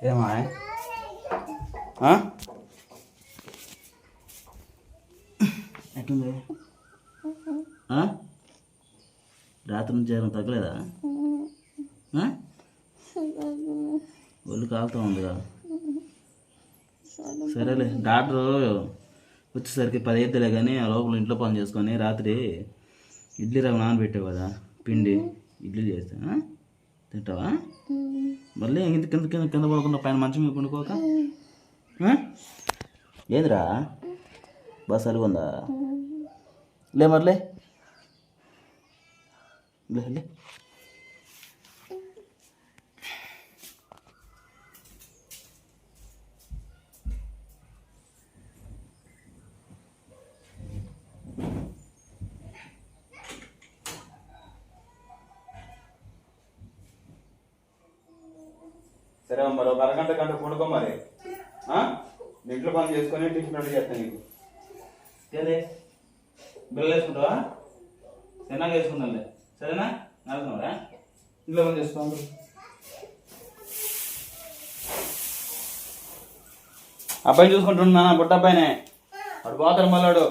ఏమా ఎట్లుంది? రాత్రి నుంచి జ్వరం తగ్గలేదా? ఒళ్ళు కాలుతూ ఉందిగా. సరేలే, డాక్టరు వచ్చేసరికి 10 అయిద్దిలే కానీ ఆ లోపల ఇంట్లో పని చేసుకొని రాత్రి ఇడ్లీ రవ్వ నానబెట్టావు కదా, పిండి ఇడ్లీ చేస్తా తింటావా? మళ్ళీ ఇంత కింద కింద కింద పడకుండా పైన మంచం మీద పండుకోక. ఏదిరా బస్ అలుగుందా? లే మరలే లే. సరే మరి ఒక అరగంట గంట పడుకో మరి. ఇంట్లో పని చేసుకొని టిఫిన్ రెడీ చేస్తాను నీకు. అదే బిల్లలు వేసుకుంటావా? తిన్నాక వేసుకుందాంలే, సరేనా? నడుతున్నారా? ఇంట్లో పని చేసుకోండి. అబ్బాయిని చూసుకుంటున్నా, బుట్ట అబ్బాయినే. వాడు పోతాడు మళ్ళాడు.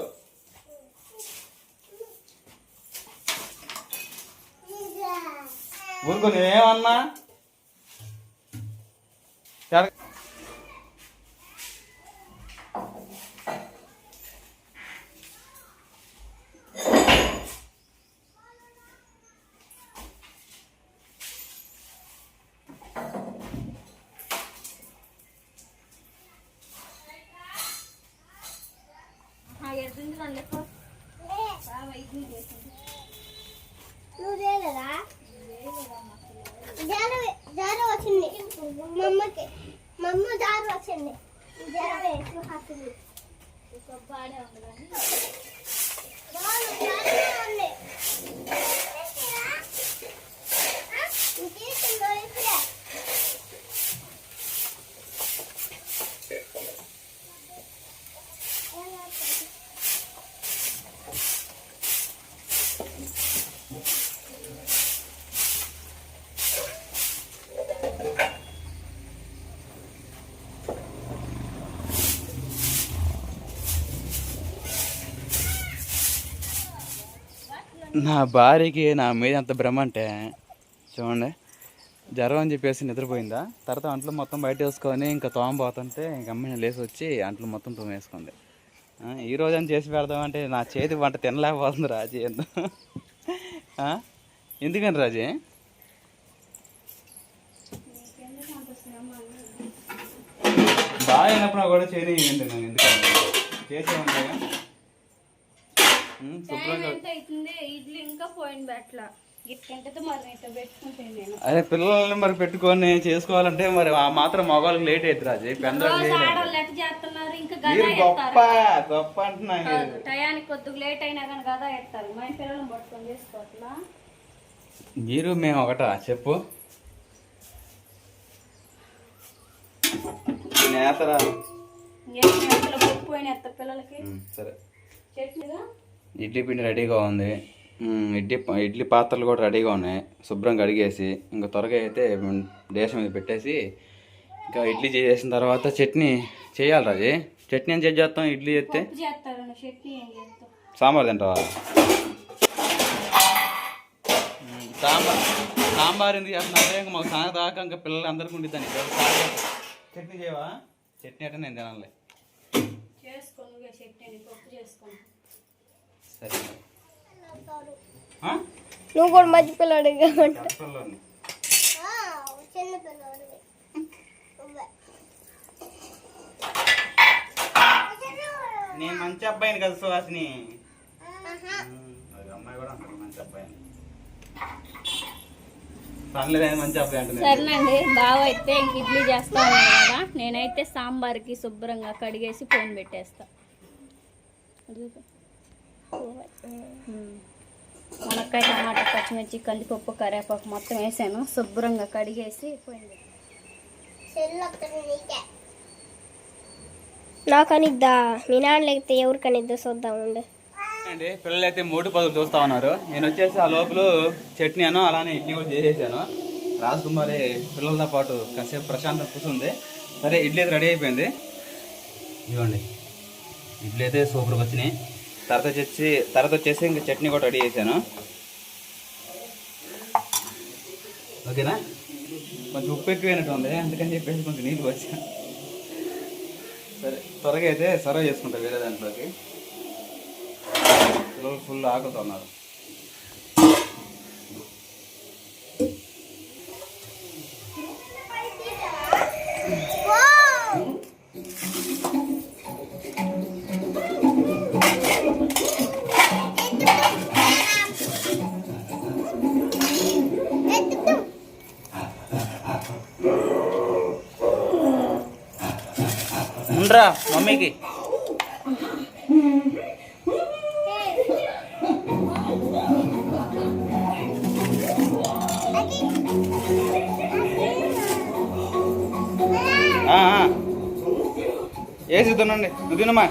ఊరుకో, నేనేమన్నా జారు వచ్చింది మమ్మకి. మమ్మ జారు వచ్చింది. జారు హాస్పిటల్ బాడే ఉంది. నా భార్యకి నా మీద ఎంత భ్రమ అంటే చూడండి, జ్వరం అని చెప్పేసి నిద్రపోయిందా. తర్వాత అంట్లు మొత్తం బయట వేసుకొని ఇంకా తోమబోతుంటే ఇంక అమ్మాయి లేసి వచ్చి అంట్లు మొత్తం తోమేసుకుంది. ఈ రోజు అని చేసి పెడదామంటే నా చేతి వంట తినలేకపోతుంది రాజీ. ఎందుకని రాజీ? బాగా అయినప్పుడు కూడా చేయనివ్వండి, నేను ఎందుకంటే చేసేవాడిగా. అదే పిల్లల్ని మరి పెట్టుకొని చేసుకోవాలంటే మరి ఆ మాత్రం మగవాళ్ళకి లేట్ అవుతుంది రాజీ. గొప్ప గొప్ప అంటున్నా. మీరు మేము ఒకటా చెప్పు? సరే, ఇడ్లీ పిండి రెడీగా ఉంది. ఇడ్లీ పాత్రలు కూడా రెడీగా ఉన్నాయి. శుభ్రంగా కడిగేసి ఇంకా త్వరగా అయితే డేష్ మీద పెట్టేసి ఇంకా ఇడ్లీ చేసిన తర్వాత చట్నీ చేయాలి రాజీ. చట్నీ ఏం చేస్తాం? ఇడ్లీ చేస్తే సాంబార్ తింటావా? సాంబార్ ఎందుకు చేస్తున్నారంటే ఇంకా మాకు సాయంత్రం దాకా ఇంకా పిల్లలు అందరికీ ఉండిద్దాను. చట్నీ చేయవా? చట్నీ అంటే నేను తినాలి. సరే, నువ్వు కూడా మధ్య పిల్లడు. నేను మంచి అబ్బాయిని కదా సుహాసిని. అమ్మాయి కూడా మంచి అబ్బాయి. మంచి అబ్బాయి అంటే సరేనండి. బావ అయితే ఇంక ఇడ్లీ చేస్తా ఉన్నాను కదా, నేనైతే సాంబార్కి శుభ్రంగా కడిగేసి పోన్ పెట్టేస్తా. మునక్కాయ, టమాటా, పచ్చిమిర్చి, కందిపప్పు, కరివేపాకు మొత్తం వేసాను. శుభ్రంగా కడిగేసి పోయింది. నాకనిద్దా, మీ నాన్న లేకపోతే ఎవరికనిద్దా చూద్దామండి. అండి పిల్లలు అయితే 3 పదులు చూస్తా ఉన్నారు. నేను వచ్చేసి ఆ లోపల చట్నీ అను అలానే ఇడ్లీ కూడా చేసేసాను. రాజకుమారి పిల్లలతో పాటు కాసేపు ప్రశాంతం కూర్చుంది. సరే ఇడ్లీ అయితే రెడీ అయిపోయింది. ఇవ్వండి, ఇడ్లీ అయితే సూపర్గా వచ్చినాయి. తర్వాత వచ్చేసి ఇంకా చట్నీ కూడా రెడీ చేశాను. ఓకేనా, కొంచెం ఉప్పు ఎక్కువైనట్టు ఉంది, అందుకని చెప్పేసి కొంచెం నీళ్ళు వచ్చాను. సరే త్వరగా అయితే సర్వ్ చేసుకుంటా వేరే దాంట్లోకి. పిల్లలు ఫుల్ ఆకలితో ఉన్నారు. ఉండరా మమ్మీకి. వేసి తినండి, నువ్వు తినమ్మా.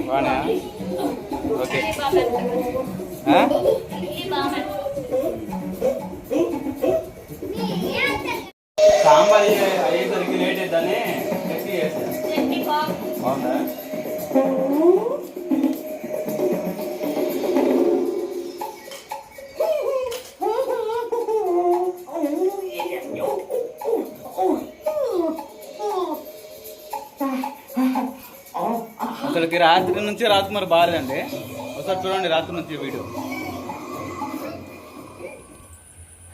బాగా ఓకే. సాంబార్ అయ్యేసరికి లేట్ అవుతుందని బాగుందా? అసలుకి రాత్రి నుంచి రాజకుమారి బాగాలేదండి. ఒకసారి చూడండి రాత్రి నుంచి వీడియో.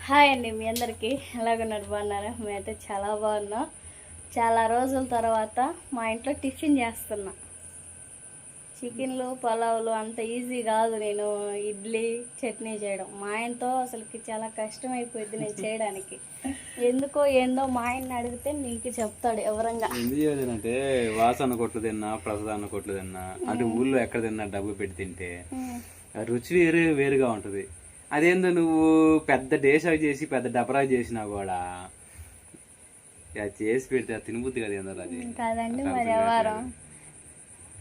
హాయ్ అండి, మీ అందరికీ ఎలాగున్నారు? బాగున్నారా? మేమైతే చాలా బాగున్నాం. చాలా రోజుల తర్వాత మా ఇంట్లో టిఫిన్ చేస్తున్నా. చికెన్లు పలావులు అంత ఈజీ కాదు నేను ఇడ్లీ చట్నీ చేయడం. మా ఆయనతో అసలుకి చాలా కష్టం అయిపోయింది నేను చేయడానికి. ఎందుకో ఏందో మా ఆయన్ని అడిగితే నీకు చెప్తాడు ఎవరంగా. ఎందుకు చేయాలంటే వాసన కొట్లు తిన్నా, ప్రసాదాన్ని కొట్లు తిన్నా, అంటే ఊళ్ళో ఎక్కడ తిన్నా డబ్బు పెట్టి తింటే రుచి వేరుగా ఉంటుంది. అదేందో నువ్వు పెద్ద డేసా చేసి పెద్ద డబరా చేసినా కూడా చేసి పెడితే తినబుద్ది కదా. ఏందో అది కాదండి, మరి ఎవరం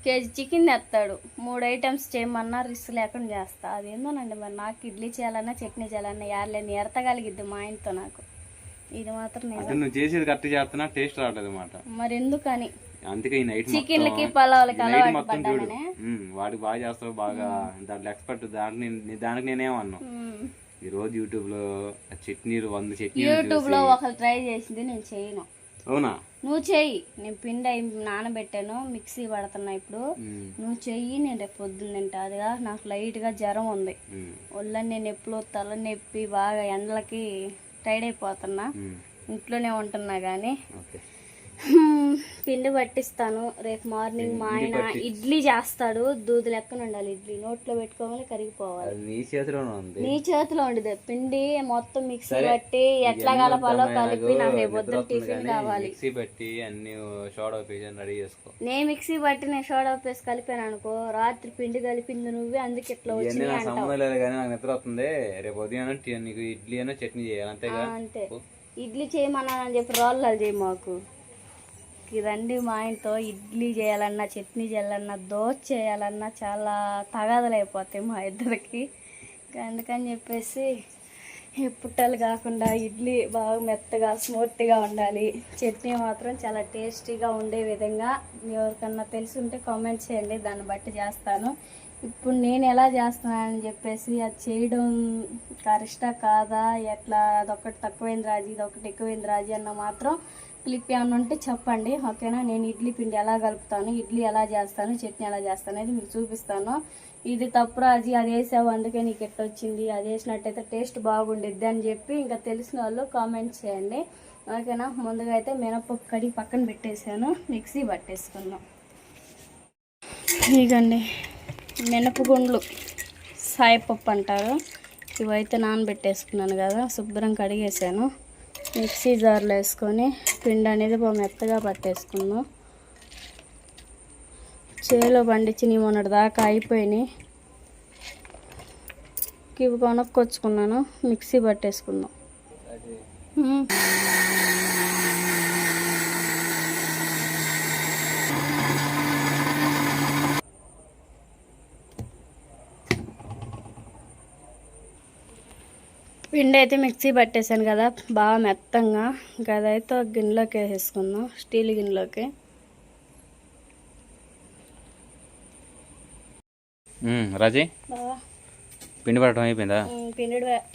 కేజీ చికెన్ తెస్తాడు, 3 ఐటమ్స్ చేయమన్నా రిస్క్ లేకుండా చేస్తా. అదేందోనండి, మరి నాకు ఇడ్లీ చేయాలన్నా చట్నీ చేయాలన్నా యార్లేని ఎరతగలిగిద్ది మా ఆయనతో నాకు. ఇది మాత్రం నువ్వు చేసేది కరెక్ట్ చేస్తున్నా టేస్ట్ రావట్లేదు అన్నమాట. మరి ఎందుకని అందుకే ఈ నైట్ చికెన్లకి పలావులకి అలవాటు మొత్తం చూడు, వాడికి బాగా చేస్తావు, బాగా దాంట్లో ఎక్స్పర్ట్. దానికి నేనేమన్నా ఈ రోజు యూట్యూబ్ లో చట్నీలు 100 చట్నీ యూట్యూబ్ లో ఒకరు ట్రై చేసింది, నేను చేయను. అవునా? నువ్వు చెయ్యి. నేను పిండి నానబెట్టాను, మిక్సీ పడుతున్నా ఇప్పుడు. నువ్వు చెయ్యి, నేను రేపు పొద్దున్న తింటా. అదిగా నాకు లైట్ గా జ్వరం ఉంది, ఒళ్ళని నొప్పులు, తల నొప్పి, బాగా ఎండలకి టైర్డ్ అయిపోతున్నా. ఇంట్లోనే ఉంటున్నా కానీ పిండి పట్టిస్తాను. రేపు మార్నింగ్ మా ఆయన ఇడ్లీ చేస్తాడు. దూది లెక్కన ఉండాలి ఇడ్లీ, నోట్లో పెట్టుకోవాలి కరిగిపోవాలి. నీ చేతిలోనే ఉంది, నీ చేతిలో ఉండదు. పిండి మొత్తం మిక్సీ పట్టి ఎట్లా కలపాలో కలిపి నాకు రేపు పొద్దున్న టిఫిన్ కావాలి. మిక్సీ పట్టి అన్ని సోడా వేసి రెడీ చేసుకో. నేను మిక్సీ పట్టి నేను సోడా వేసి కలిపాను అనుకో, రాత్రి పిండి కలిపింది నువ్వే, అందుకే ఇట్లా వచ్చింది నాకు సంబంధం లేదు కానీ నాకు నిద్ర వస్తుంది. రేపు ఉదయం నీకు ఇడ్లీ అయినా చట్నీ చేయాలి, అంతేగా? అంతే. ఇడ్లీ చేయమన్నానని చెప్పి రోళ్ళు చేయి మాకు. రండి మా ఆయనతో ఇడ్లీ చేయాలన్నా చట్నీ చేయాలన్నా దోశ చేయాలన్నా చాలా తగాదలు అయిపోతాయి మా ఇద్దరికి. అందుకని చెప్పేసి పుట్టలు కాకుండా ఇడ్లీ బాగా మెత్తగా స్మూత్గా ఉండాలి, చట్నీ మాత్రం చాలా టేస్టీగా ఉండే విధంగా ఎవరికన్నా తెలిసి ఉంటే కామెంట్ చేయండి, దాన్ని బట్టి చేస్తాను. ఇప్పుడు నేను ఎలా చేస్తున్నానని చెప్పేసి అది చేయడం కరెక్టా కాదా, ఎట్లా అదొకటి తక్కువైంది రాజు ఇదొకటి ఎక్కువైంది రాజు అన్న మాత్రం క్లిప్ ఏమన్నా ఉంటే చెప్పండి, ఓకేనా? నేను ఇడ్లీ పిండి ఎలా కలుపుతాను, ఇడ్లీ ఎలా చేస్తాను, చట్నీ ఎలా చేస్తాను అనేది మీకు చూపిస్తాను. ఇది తప్పు రాజీ, అది వేసావు అందుకే నీకు ఎట్ట వచ్చింది, అది వేసినట్టయితే టేస్ట్ బాగుండిద్ది అని చెప్పి ఇంకా తెలిసిన వాళ్ళు కామెంట్ చేయండి, ఓకేనా? ముందుగా అయితే మినపప్పు కడిగి పక్కన పెట్టేసాను, మిక్సీ పట్టేసుకుందాం. ఇగండి మినపగుండ్లు, సాయిపప్పు అంటారు, ఇవైతే నానబెట్టేసుకున్నాను కదా, శుభ్రం కడిగేసాను. మిక్సీ జార్లో వేసుకొని పిండి అనేది మెత్తగా పట్టేసుకుందాం. చేలో పండించి మొన్నటి దాకా అయిపోయినాయి, ఇవి కొనుక్కొచ్చుకున్నాను, మిక్సీ పట్టేసుకుందాం. పిండి అయితే మిక్సీ పట్టేసాను కదా బాగా మెత్తంగా. ఇంకా అదైతే ఒక గిన్నెలోకి వేసేసుకుందాం, స్టీల్ గిన్నెలోకి. రాజీ బాగా పిండి పడటం అయిపోయిందా?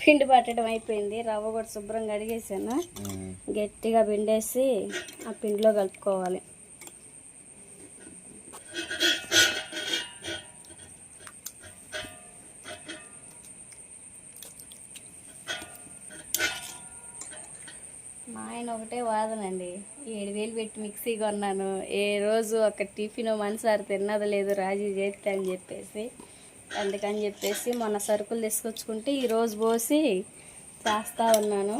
పిండి పట్టడం అయిపోయింది. రవ్వ కూడా శుభ్రంగా కడిగేసాను. గట్టిగా పిండేసి ఆ పిండిలో కలుపుకోవాలి. మా ఆయన ఒకటే వాదనండి, 7,000 పెట్టి మిక్సీ కొన్నాను, ఏ రోజు ఒక టిఫిన్ మనసారి తిన్నది లేదు రాజీ చేస్తే అని చెప్పేసి. అందుకని చెప్పేసి మొన్న సరుకులు తీసుకొచ్చుకుంటే ఈరోజు పోసి చేస్తూ ఉన్నాను.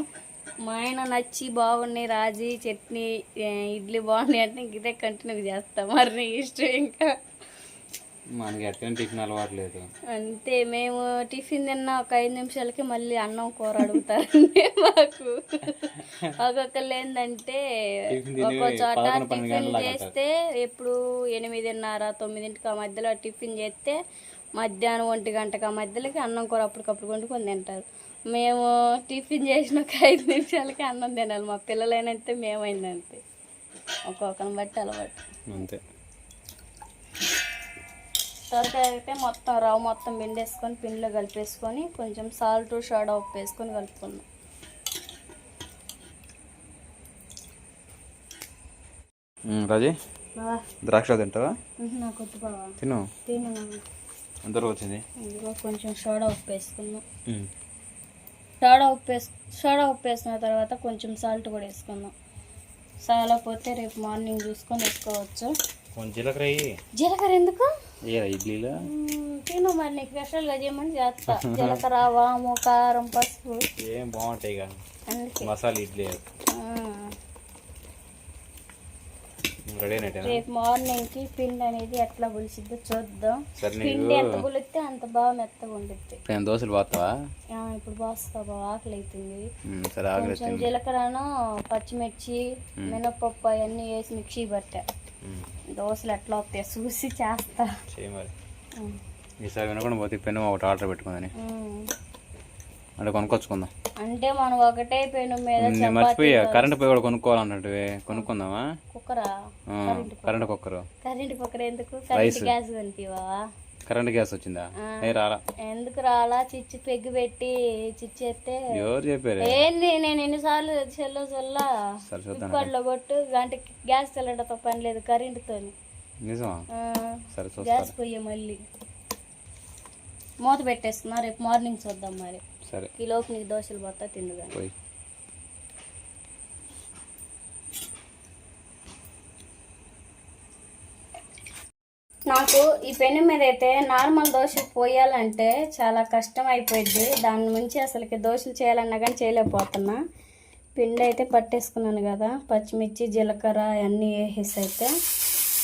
మా ఆయన నచ్చి బాగున్నాయి రాజీ చట్నీ ఇడ్లీ బాగున్నాయి అంటే ఇంక ఇదే కంటిన్యూ చేస్తా. మరి నీ ఇష్టం. ఇంకా మనకి ఎట్లా టిఫిన్ అలవాటు లేదు అంతే. మేము టిఫిన్ తిన్న ఒక 5 నిమిషాలకి మళ్ళీ అన్నం కూర అడుగుతారండి మాకు. ఒక్కొక్కరు ఏంటంటే ఒక్కో చోట టిఫిన్ చేస్తే ఎప్పుడు 8:30, 9 మధ్యలో టిఫిన్ చేస్తే మధ్యాహ్నం 1 గంటకు ఆ మధ్యలోకి అన్నం కూర అప్పటికప్పుడు వండుకొని తింటారు. మేము టిఫిన్ చేసిన ఒక 5 నిమిషాలకి అన్నం తినాలి. మా పిల్లలైనంతే మేమైందంతే. ఒక్కొక్కరిని బట్టి అలవాటు అంతే. త్వరగా అయితే మొత్తం రవ్వ మొత్తం పిండేసుకొని పిండిలో కలిపేసుకొని కొంచెం సాల్ట్ సోడా ఉప్పు వేసుకొని కలుపుకుందాం. రాజీ ద్రాక్ష తింటావా? నాకు వద్దు బావా. తిను. తిను. ఎంతవరకు వచ్చింది? ఇందులో కొంచెం సోడా ఉప్పు వేసుకుందాం. సోడా ఉప్పు వేసుకున్న తర్వాత కొంచెం సాల్ట్ కూడా వేసుకుందాం. చాలా పోతే రేపు మార్నింగ్ చూసుకొని వేసుకోవచ్చు. జీలకర్ర ఎందుకు? ఇడ్లీలో తిను మరి, నీకు స్పెషల్గా చేయమని చేస్తా. జీలకర్ర, వాము, కారం, పసుపు ఏం బాగుంటాయి కదా అందుకే మసాలా ఇడ్లీ. రేపు మార్నింగ్ కి పిండి అనేది ఎట్లా పులిసిద్దో చూద్దాం. పిండి ఎంత పులిస్తే అంత బాగా మెత్తగా ఉండిద్ది. దోశలు పోతావా? ఇప్పుడు పోస్తా బాగా, ఆకలి అవుతుంది. కొంచెం జీలకర్రను, పచ్చిమిర్చి, మినపప్పు అవన్నీ వేసి మిక్సీ పట్టా. దోశలు ఎట్లా వస్తాయి చూసి చేస్తా. ఈసారి వినకుండా పోతే పెను ఒకటి ఆర్డర్ పెట్టుకుందని అంటే కొనుక్కొచ్చుకుందాం. అంటే మనం ఒకటే పెను మీద మర్చిపోయా కరెంట్ పోయి కూడా కొనుక్కోవాలన్నట్టు. కొనుక్కుందామా? కుక్కరా? Current cooker. కరెంట్ కుక్కర్ ఎందుకు? కరెంట్ గ్యాస్ కొనిపివా? కరెంట్ గ్యాస్ వచ్చిందా? రాలా. ఎందుకు రాలా? చిచ్చి పెగ్గు పెట్టి చిచ్చేస్తే ఎవరు చెప్పారు? ఏంది, నేను ఎన్నిసార్లు కుక్కర్లో కొట్టు గంట గ్యాస్ సిలిండర్తో పని లేదు, కరెంటుతో. నిజమా? గ్యాస్ పొయ్యి మళ్ళీ మూత పెట్టేస్తున్నా. రేపు మార్నింగ్ చూద్దాం మరి. సరే. ఈ లోపు నీకు దోశలు పోతా తిందుగా. నాకు ఈ పెను మీద అయితే నార్మల్ దోశ పోయాలంటే చాలా కష్టం అయిపోయింది. దాని నుంచి అసలుకి దోశలు చేయాలన్నా కానీ చేయలేకపోతున్నా. పిండి అయితే పట్టేసుకున్నాను కదా, పచ్చిమిర్చి, జీలకర్ర అన్నీ వేసేసి అయితే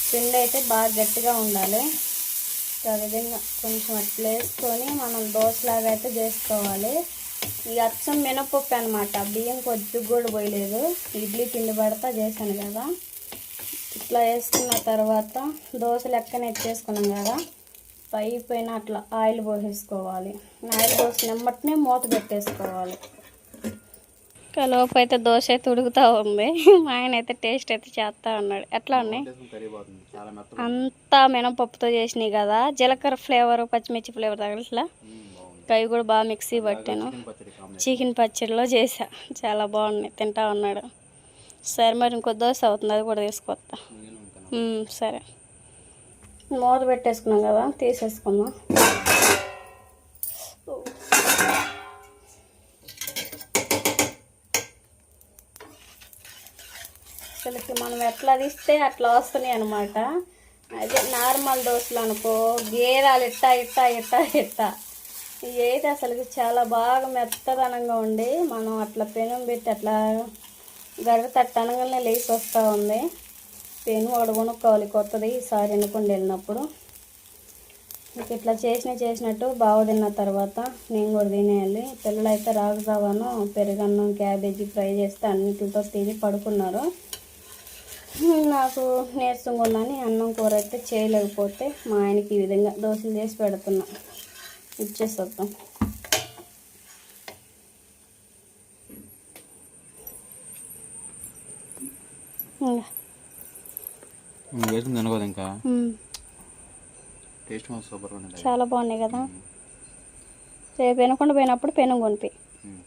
పిండి అయితే బాగా గట్టిగా ఉండాలి. ఆ విధంగా కొంచెం అట్లా వేసుకొని మనం దోశలాగా అయితే చేసుకోవాలి. ఈ అచ్చం మినపప్పు అనమాట, బియ్యం కొద్దిగా కూడా పోయలేదు. ఇడ్లీ పిండి పడతా చేశాను కదా. ఇట్లా వేసుకున్న తర్వాత దోశ లెక్కన ఎత్తేసుకున్నాం కదా, పైన అట్లా ఆయిల్ పోసేసుకోవాలి. ఆయిల్ పోసిన వెంబటనే మూత పెట్టేసుకోవాలి. లోపు అయితే దోశ అయితే ఉడుకుతూ ఉంది. మా ఆయన అయితే టేస్ట్ అయితే చేస్తూ ఉన్నాడు. ఎట్లా ఉన్నాయి? అంతా మినపప్పుతో చేసినాయి కదా, జీలకర్ర ఫ్లేవర్, పచ్చిమిర్చి ఫ్లేవర్ తగిలిట్లా. అవి కూడా బాగా మిక్సీ పట్టాను. చికెన్ పచ్చడిలో చేసా, చాలా బాగున్నాయి. తింటా ఉన్నాడు. సరే మరి ఇంకో దోశ అవుతుంది, అది కూడా తీసుకొస్తా. సరే, మూత పెట్టేసుకున్నాం కదా, తీసేసుకుందాం. అసలుకి మనం ఎట్లా తీస్తే అట్లా వస్తున్నాయి అనమాట. అదే నార్మల్ దోశలు అనుకో గేరాలు ఇట్టా ఇట్టా ఇట్టా ఇట్టా. ఇవి అయితే అసలుకి చాలా బాగా మెత్తదనంగా ఉండి మనం అట్లా పెనం పెట్టి అట్లా గర్ర తట్టనగానే లేచి వస్తూ ఉంది. పెను ఒకటి కొనుక్కోవాలి కొత్తది ఈసారి ఎన్నుకొని వెళ్ళినప్పుడు. ఇంక ఇట్లా చేసినట్టు బాగా తిన్న తర్వాత నేను కూడా తినేయాలి. పిల్లలు అయితే రాగుజావాను, పెరుగన్నం, క్యాబేజీ ఫ్రై చేస్తే అన్నిటితో తిని పడుకున్నారు. నాకు నీరసంగా ఉందని అన్నం కూర అయితే చేయలేకపోతే మా ఆయనకి ఈ విధంగా దోశలు చేసి పెడుతున్నా. ఇచ్చేసి వద్దాం. వేసుకుని తినకూడదు ఇంకా ఉమ్. టేస్ట్ మాత్రం సూపర్గా ఉండేది. చాలా బాగున్నాయి కదా. రేపు వినకుండా పోయినప్పుడు పెనం కొనిపి. ఉమ్.